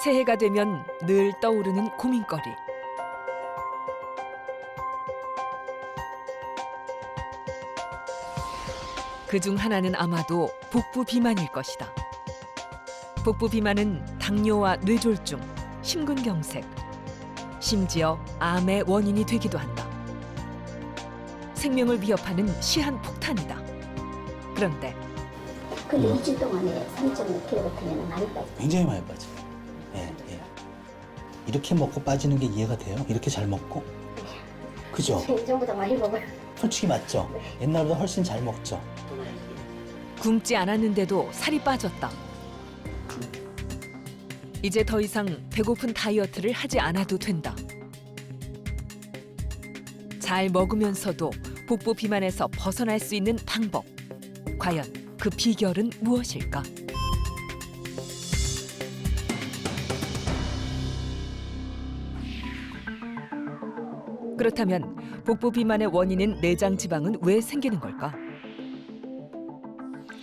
새해가 되면 늘 떠오르는 고민거리. 그중 하나는 아마도 복부 비만일 것이다. 복부 비만은 당뇨와 뇌졸중, 심근경색, 심지어 암의 원인이 되기도 한다. 생명을 위협하는 시한폭탄이다. 그런데 근데 2주 동안에 3.5kg 같으면 많이 빠져. 굉장히 많이 빠져요. 예, 예. 이렇게 먹고 빠지는 게 이해가 돼요? 이렇게 잘 먹고? 그죠? 예전보다 많이 먹어요. 솔직히 맞죠? 옛날보다 훨씬 잘 먹죠? 굶지 않았는데도 살이 빠졌다. 이제 더 이상 배고픈 다이어트를 하지 않아도 된다. 잘 먹으면서도 복부 비만에서 벗어날 수 있는 방법. 과연 그 비결은 무엇일까? 그렇다면 복부 비만의 원인인 내장 지방은 왜 생기는 걸까?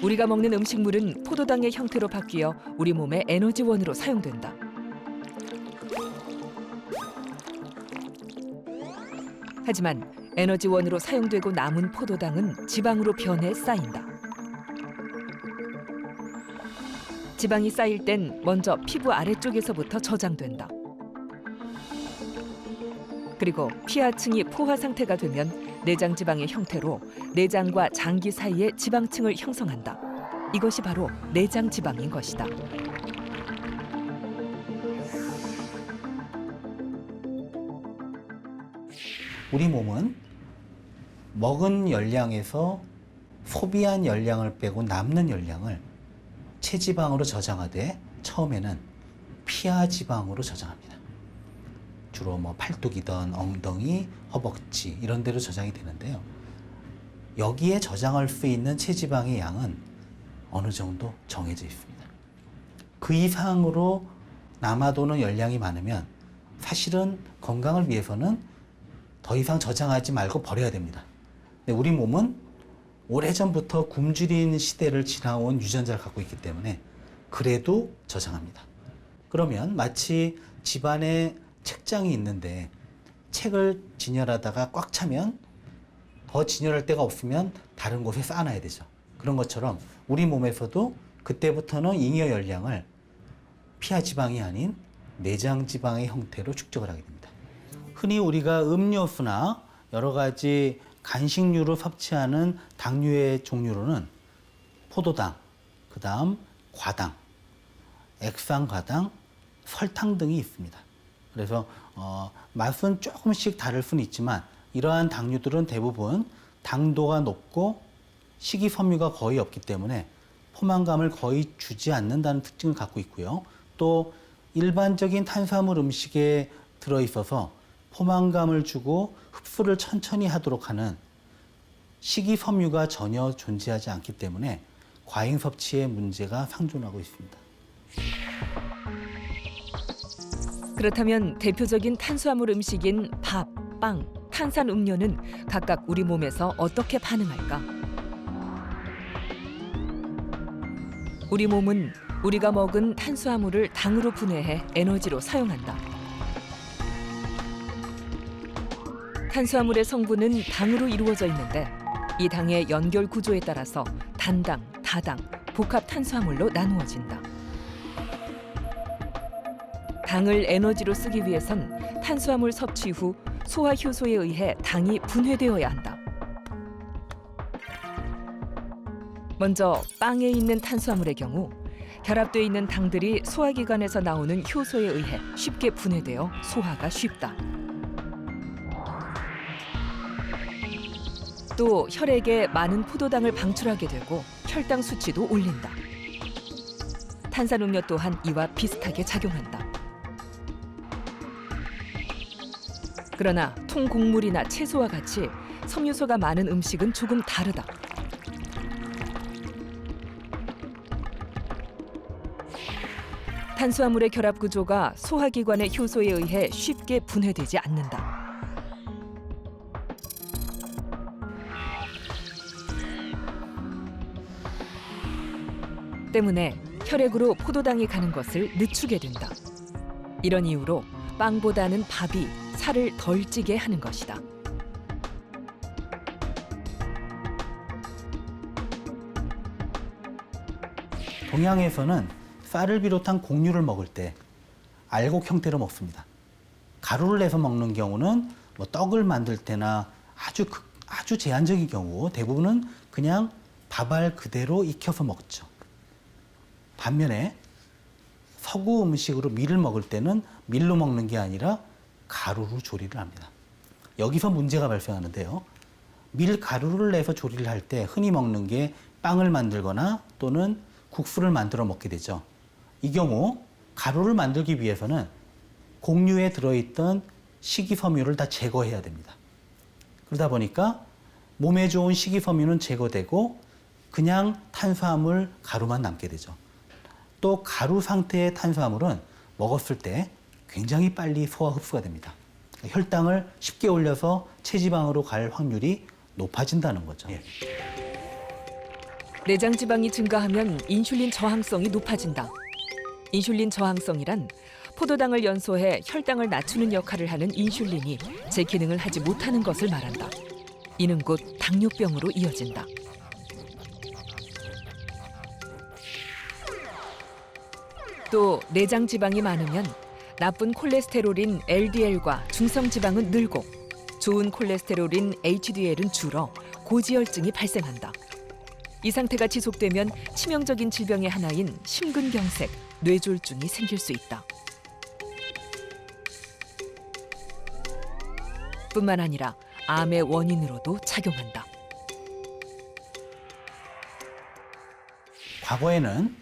우리가 먹는 음식물은 포도당의 형태로 바뀌어 우리 몸의 에너지원으로 사용된다. 하지만 에너지원으로 사용되고 남은 포도당은 지방으로 변해 쌓인다. 지방이 쌓일 땐 먼저 피부 아래쪽에서부터 저장된다. 그리고 피하층이 포화 상태가 되면 내장 지방의 형태로 내장과 장기 사이에 지방층을 형성한다. 이것이 바로 내장 지방인 것이다. 우리 몸은 먹은 열량에서 소비한 열량을 빼고 남는 열량을 체지방으로 저장하되 처음에는 피하 지방으로 저장합니다. 주로 팔뚝이든 엉덩이, 허벅지 이런 데로 저장이 되는데요. 여기에 저장할 수 있는 체지방의 양은 어느 정도 정해져 있습니다. 그 이상으로 남아도는 열량이 많으면 사실은 건강을 위해서는 더 이상 저장하지 말고 버려야 됩니다. 근데 우리 몸은 오래전부터 굶주린 시대를 지나온 유전자를 갖고 있기 때문에 그래도 저장합니다. 그러면 마치 집안에 책장이 있는데 책을 진열하다가 꽉 차면 더 진열할 데가 없으면 다른 곳에 쌓아놔야 되죠. 그런 것처럼 우리 몸에서도 그때부터는 잉여 열량을 피하 지방이 아닌 내장 지방의 형태로 축적을 하게 됩니다. 흔히 우리가 음료수나 여러 가지 간식류로 섭취하는 당류의 종류로는 포도당, 그다음 과당, 액상과당, 설탕 등이 있습니다. 그래서 맛은 조금씩 다를 수는 있지만 이러한 당류들은 대부분 당도가 높고 식이섬유가 거의 없기 때문에 포만감을 거의 주지 않는다는 특징을 갖고 있고요. 또 일반적인 탄수화물 음식에 들어있어서 포만감을 주고 흡수를 천천히 하도록 하는 식이섬유가 전혀 존재하지 않기 때문에 과잉 섭취의 문제가 상존하고 있습니다. 그렇다면 대표적인 탄수화물 음식인 밥, 빵, 탄산 음료는 각각 우리 몸에서 어떻게 반응할까? 우리 몸은 우리가 먹은 탄수화물을 당으로 분해해 에너지로 사용한다. 탄수화물의 성분은 당으로 이루어져 있는데 이 당의 연결 구조에 따라서 단당, 다당, 복합 탄수화물로 나누어진다. 당을 에너지로 쓰기 위해선 탄수화물 섭취 후 소화 효소에 의해 당이 분해되어야 한다. 먼저 빵에 있는 탄수화물의 경우 결합되어 있는 당들이 소화기관에서 나오는 효소에 의해 쉽게 분해되어 소화가 쉽다. 또 혈액에 많은 포도당을 방출하게 되고 혈당 수치도 올린다. 탄산음료 또한 이와 비슷하게 작용한다. 그러나 통곡물이나 채소와 같이 섬유소가 많은 음식은 조금 다르다. 탄수화물의 결합 구조가 소화기관의 효소에 의해 쉽게 분해되지 않는다. 때문에 혈액으로 포도당이 가는 것을 늦추게 된다. 이런 이유로 빵보다는 밥이 살을 덜 찌게 하는 것이다. 동양에서는 쌀을 비롯한 곡류를 먹을 때 알곡 형태로 먹습니다. 가루를 내서 먹는 경우는 뭐 떡을 만들 때나 아주 제한적인 경우, 대부분은 그냥 밥알 그대로 익혀서 먹죠. 반면에 서구 음식으로 밀을 먹을 때는 밀로 먹는 게 아니라 가루로 조리를 합니다. 여기서 문제가 발생하는데요. 밀 가루를 내서 조리를 할 때 흔히 먹는 게 빵을 만들거나 또는 국수를 만들어 먹게 되죠. 이 경우 가루를 만들기 위해서는 곡류에 들어있던 식이섬유를 다 제거해야 됩니다. 그러다 보니까 몸에 좋은 식이섬유는 제거되고 그냥 탄수화물 가루만 남게 되죠. 또 가루 상태의 탄수화물은 먹었을 때 굉장히 빨리 소화 흡수가 됩니다. 혈당을 쉽게 올려서 체지방으로 갈 확률이 높아진다는 거죠. 내장 지방이 증가하면 인슐린 저항성이 높아진다. 인슐린 저항성이란 포도당을 연소해 혈당을 낮추는 역할을 하는 인슐린이 제 기능을 하지 못하는 것을 말한다. 이는 곧 당뇨병으로 이어진다. 또 내장 지방이 많으면 나쁜 콜레스테롤인 LDL과 중성 지방은 늘고 좋은 콜레스테롤인 HDL은 줄어 고지혈증이 발생한다. 이 상태가 지속되면 치명적인 질병의 하나인 심근경색, 뇌졸중이 생길 수 있다. 뿐만 아니라 암의 원인으로도 작용한다. 과거에는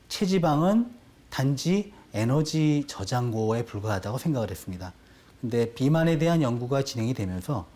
체지방은 단지 에너지 저장고에 불과하다고 생각을 했습니다. 근데 비만에 대한 연구가 진행이 되면서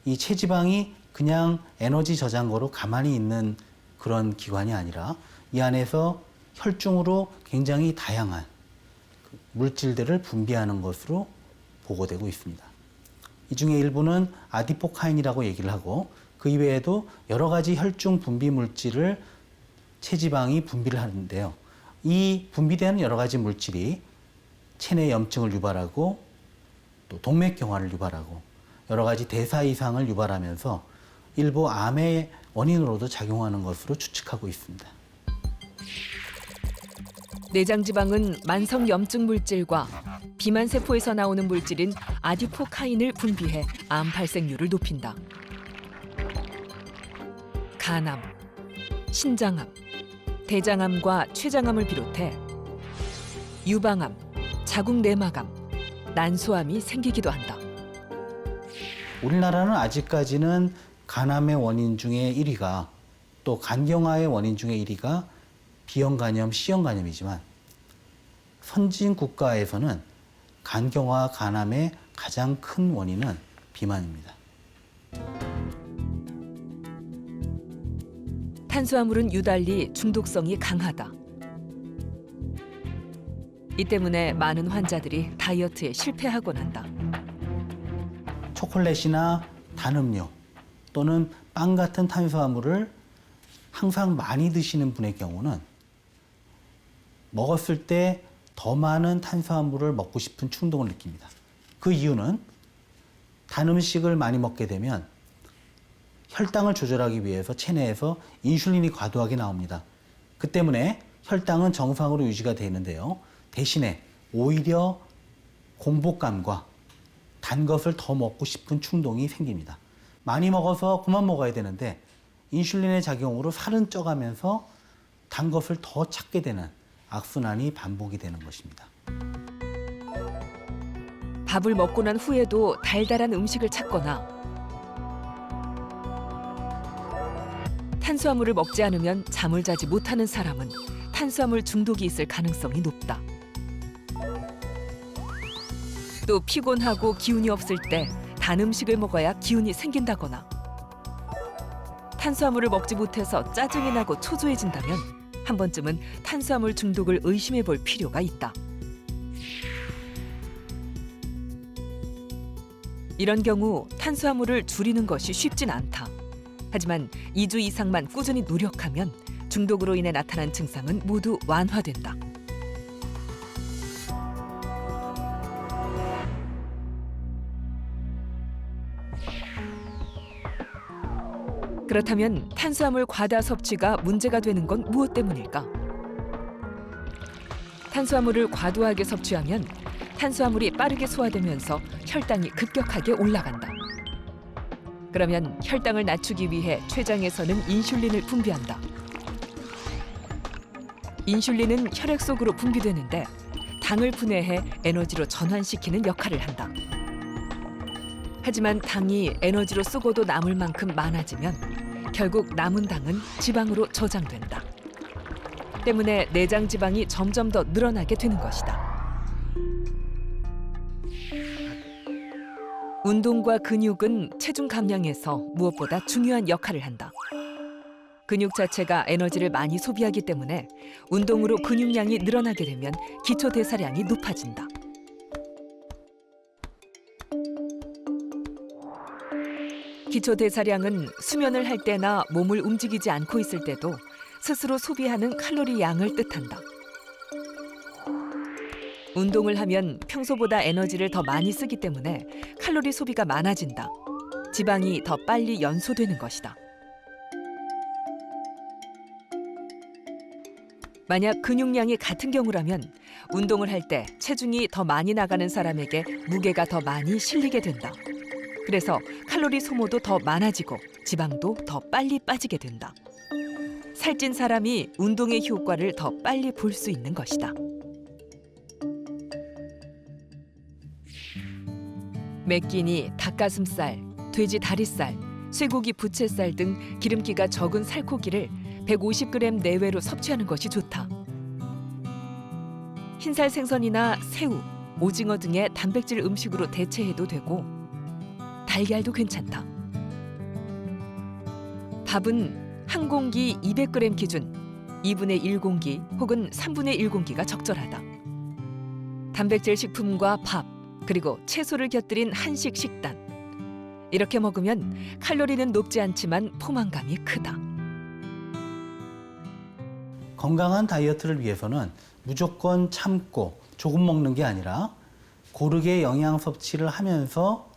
이 체지방이 그냥 에너지 저장고로 가만히 있는 그런 기관이 아니라 이 안에서 혈중으로 굉장히 다양한 물질들을 분비하는 것으로 보고되고 있습니다. 이 중에 일부는 아디포카인이라고 얘기를 하고 그 이외에도 여러 가지 혈중 분비 물질을 체지방이 분비를 하는데요. 이 분비되는 여러 가지 물질이 체내 염증을 유발하고 또 동맥경화를 유발하고 여러 가지 대사 이상을 유발하면서 일부 암의 원인으로도 작용하는 것으로 추측하고 있습니다. 내장 지방은 만성 염증 물질과 비만 세포에서 나오는 물질인 아디포카인을 분비해 암 발생률을 높인다. 간암, 신장암, 대장암과 췌장암을 비롯해 유방암, 자궁 내막암, 난소암이 생기기도 한다. 우리나라는 아직까지는 간암의 원인 중에 1위가 또 간경화의 원인 중에 1위가 B형간염, C형간염이지만 선진 국가에서는 간경화, 간암의 가장 큰 원인은 비만입니다. 탄수화물은 유달리 중독성이 강하다. 이 때문에 많은 환자들이 다이어트에 실패하곤 한다. 초콜릿이나 단음료 또는 빵 같은 탄수화물을 항상 많이 드시는 분의 경우는 먹었을 때 더 많은 탄수화물을 먹고 싶은 충동을 느낍니다. 그 이유는 단 음식을 많이 먹게 되면 혈당을 조절하기 위해서 체내에서 인슐린이 과도하게 나옵니다. 그 때문에 혈당은 정상으로 유지가 되는데요. 대신에 오히려 공복감과 단 것을 더 먹고 싶은 충동이 생깁니다. 많이 먹어서 그만 먹어야 되는데 인슐린의 작용으로 살은 쪄가면서 단 것을 더 찾게 되는 악순환이 반복이 되는 것입니다. 밥을 먹고 난 후에도 달달한 음식을 찾거나 탄수화물을 먹지 않으면 잠을 자지 못하는 사람은 탄수화물 중독이 있을 가능성이 높다. 또 피곤하고 기운이 없을 때 단 음식을 먹어야 기운이 생긴다거나 탄수화물을 먹지 못해서 짜증이 나고 초조해진다면 한 번쯤은 탄수화물 중독을 의심해 볼 필요가 있다. 이런 경우 탄수화물을 줄이는 것이 쉽진 않다. 하지만 2주 이상만 꾸준히 노력하면 중독으로 인해 나타난 증상은 모두 완화된다. 그렇다면 탄수화물 과다 섭취가 문제가 되는 건 무엇 때문일까? 탄수화물을 과도하게 섭취하면 탄수화물이 빠르게 소화되면서 혈당이 급격하게 올라간다. 그러면 혈당을 낮추기 위해 췌장에서는 인슐린을 분비한다. 인슐린은 혈액 속으로 분비되는데 당을 분해해 에너지로 전환시키는 역할을 한다. 하지만 당이 에너지로 쓰고도 남을 만큼 많아지면 결국 남은 당은 지방으로 저장된다. 때문에 내장 지방이 점점 더 늘어나게 되는 것이다. 운동과 근육은 체중 감량에서 무엇보다 중요한 역할을 한다. 근육 자체가 에너지를 많이 소비하기 때문에 운동으로 근육량이 늘어나게 되면 기초 대사량이 높아진다. 기초 대사량은 수면을 할 때나 몸을 움직이지 않고 있을 때도 스스로 소비하는 칼로리 양을 뜻한다. 운동을 하면 평소보다 에너지를 더 많이 쓰기 때문에 칼로리 소비가 많아진다. 지방이 더 빨리 연소되는 것이다. 만약 근육량이 같은 경우라면 운동을 할 때 체중이 더 많이 나가는 사람에게 무게가 더 많이 실리게 된다. 그래서 칼로리 소모도 더 많아지고 지방도 더 빨리 빠지게 된다. 살찐 사람이 운동의 효과를 더 빨리 볼 수 있는 것이다. 매 끼니 닭가슴살, 돼지 다리살, 쇠고기 부채살 등 기름기가 적은 살코기를 150g 내외로 섭취하는 것이 좋다. 흰살 생선이나 새우, 오징어 등의 단백질 음식으로 대체해도 되고 달걀도 괜찮다. 밥은 한 공기 200g 기준 2분의 1공기 혹은 3분의 1공기가 적절하다. 단백질 식품과 밥, 그리고 채소를 곁들인 한식 식단. 이렇게 먹으면 칼로리는 높지 않지만 포만감이 크다. 건강한 다이어트를 위해서는 무조건 참고 조금 먹는 게 아니라 고르게 영양 섭취를 하면서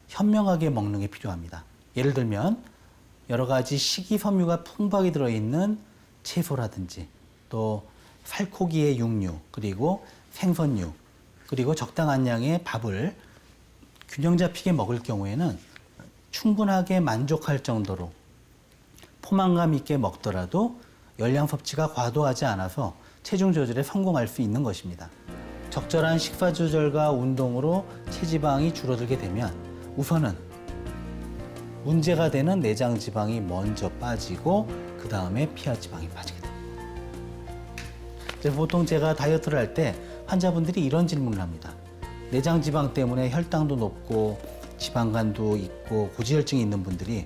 현명하게 먹는 게 필요합니다. 예를 들면 여러 가지 식이섬유가 풍부하게 들어있는 채소라든지 또 살코기의 육류 그리고 생선류 그리고 적당한 양의 밥을 균형 잡히게 먹을 경우에는 충분하게 만족할 정도로 포만감 있게 먹더라도 열량 섭취가 과도하지 않아서 체중 조절에 성공할 수 있는 것입니다. 적절한 식사 조절과 운동으로 체지방이 줄어들게 되면 우선은 문제가 되는 내장 지방이 먼저 빠지고 그 다음에 피하 지방이 빠지게 됩니다. 그래서 보통 제가 다이어트를 할 때 환자분들이 이런 질문을 합니다. 내장 지방 때문에 혈당도 높고 지방간도 있고 고지혈증이 있는 분들이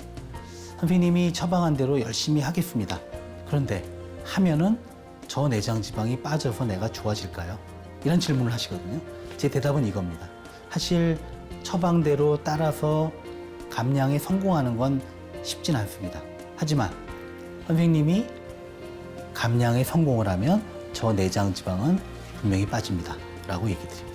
선생님이 처방한 대로 열심히 하겠습니다. 그런데 하면은 저 내장 지방이 빠져서 내가 좋아질까요? 이런 질문을 하시거든요. 제 대답은 이겁니다. 사실 처방대로 따라서 감량에 성공하는 건 쉽진 않습니다. 하지만 선생님이 감량에 성공을 하면 저 내장 지방은 분명히 빠집니다. 라고 얘기 드립니다.